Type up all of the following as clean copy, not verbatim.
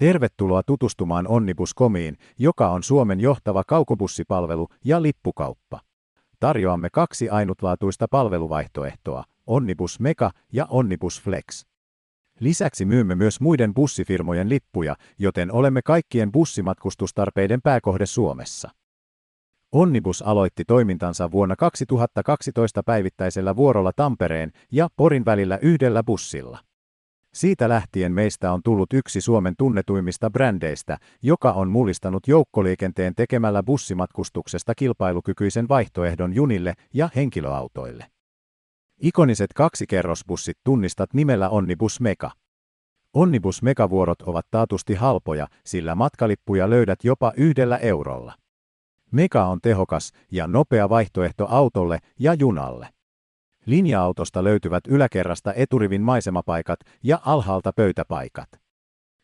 Tervetuloa tutustumaan Onnibus.comiin, joka on Suomen johtava kaukobussipalvelu ja lippukauppa. Tarjoamme kaksi ainutlaatuista palveluvaihtoehtoa, Onnibus Mega ja Onnibus Flex. Lisäksi myymme myös muiden bussifirmojen lippuja, joten olemme kaikkien bussimatkustustarpeiden pääkohde Suomessa. Onnibus aloitti toimintansa vuonna 2012 päivittäisellä vuorolla Tampereen ja Porin välillä yhdellä bussilla. Siitä lähtien meistä on tullut yksi Suomen tunnetuimmista brändeistä, joka on mullistanut joukkoliikenteen tekemällä bussimatkustuksesta kilpailukykyisen vaihtoehdon junille ja henkilöautoille. Ikoniset kaksikerrosbussit tunnistat nimellä Onnibus Mega. Onnibus Mega-vuorot ovat taatusti halpoja, sillä matkalippuja löydät jopa 1 eurolla. Mega on tehokas ja nopea vaihtoehto autolle ja junalle. Linja-autosta löytyvät yläkerrasta eturivin maisemapaikat ja alhaalta pöytäpaikat.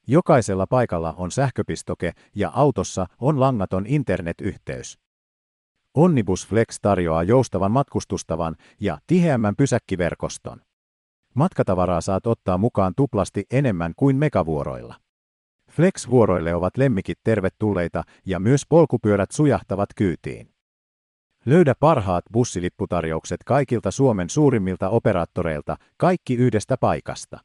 Jokaisella paikalla on sähköpistoke ja autossa on langaton internetyhteys. Onnibus Flex tarjoaa joustavan matkustustavan ja tiheämmän pysäkkiverkoston. Matkatavaraa saat ottaa mukaan tuplasti enemmän kuin megavuoroilla. Flex-vuoroille ovat lemmikit tervetulleita ja myös polkupyörät sujahtavat kyytiin. Löydä parhaat bussilipputarjoukset kaikilta Suomen suurimmilta operaattoreilta, kaikki yhdestä paikasta.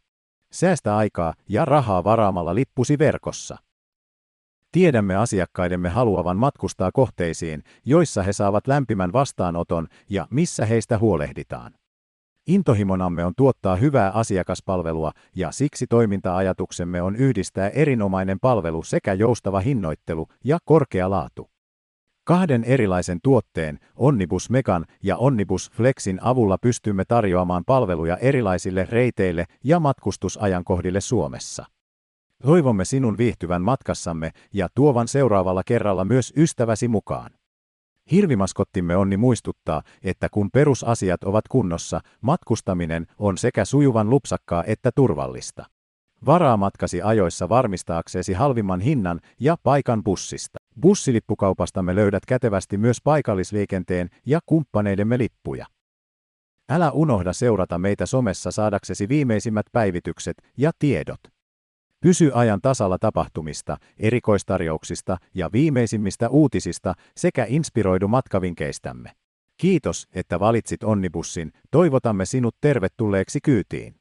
Säästä aikaa ja rahaa varaamalla lippusi verkossa. Tiedämme asiakkaidemme haluavan matkustaa kohteisiin, joissa he saavat lämpimän vastaanoton ja missä heistä huolehditaan. Intohimonamme on tuottaa hyvää asiakaspalvelua ja siksi toiminta-ajatuksemme on yhdistää erinomainen palvelu sekä joustava hinnoittelu ja korkea laatu. Kahden erilaisen tuotteen, Onnibus Megan ja Onnibus Flexin avulla pystymme tarjoamaan palveluja erilaisille reiteille ja matkustusajankohdille Suomessa. Toivomme sinun viihtyvän matkassamme ja tuovan seuraavalla kerralla myös ystäväsi mukaan. Hirvimaskottimme Onni muistuttaa, että kun perusasiat ovat kunnossa, matkustaminen on sekä sujuvan lupsakkaa että turvallista. Varaa matkasi ajoissa varmistaaksesi halvimman hinnan ja paikan bussista. Bussilippukaupasta löydät kätevästi myös paikallisliikenteen ja kumppaneidemme lippuja. Älä unohda seurata meitä somessa saadaksesi viimeisimmät päivitykset ja tiedot. Pysy ajan tasalla tapahtumista, erikoistarjouksista ja viimeisimmistä uutisista sekä inspiroidu matkavinkeistämme. Kiitos, että valitsit Onnibussin, toivotamme sinut tervetulleeksi kyytiin.